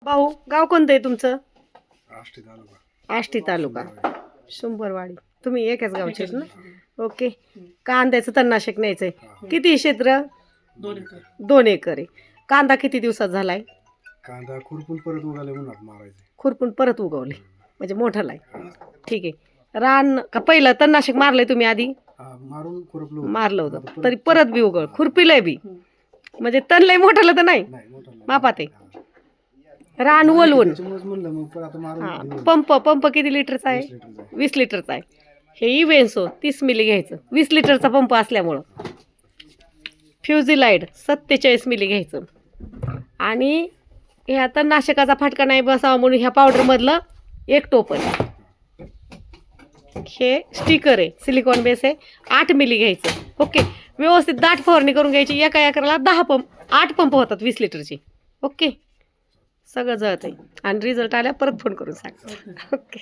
भाऊ गाव कोणतं आहे तुमचं? आष्टी तालुका आष्टी तालुका शुंभरवाडी. तुम्ही एकाच गावचे आहेत ना? ओके. कांद्याचं तणनाशक न्यायचंय. किती क्षेत्र? 2 एकर आहे. कांदा किती दिवसात झालाय? कांदा खुरपून परत उगाले उन्हात मारायचे. खुरपून परत उगवले म्हणजे मोठाला आहे. ठीक आहे. रान का पहिलं तणनाशक मारलंय तुम्ही आधी? मारून खुरपलो मारलं होतं तरी परत बी उगवलं, खुरपीलंय बी म्हणजे तण लय मोठालं तर नाही मापात आहे. रान वलवून म्हणलं मग परत आता मारून हां. पंप किती लिटरचा आहे? 20 लिटरचा आहे. हे इव्हेन्सो 30 मिली घ्यायचं, 20 लिटरचा पंप असल्यामुळं. फ्युझिलाइड 47 मिली घ्यायचं. आणि ह्या तणनाशकाचा फटका नाही बसावा म्हणून ह्या पावडरमधलं 1 टोपण. हे स्टिकर आहे, सिलिकॉन बेस आहे. 8 मिली घ्यायचं. ओके. व्यवस्थित दाट फवारणी करून घ्यायची. एका एकराला 8 पंप होतात 20 लिटरचे. ओके. सगळं जळत आहे आणि रिझल्ट आल्या परत फोन करून सांग. ओके.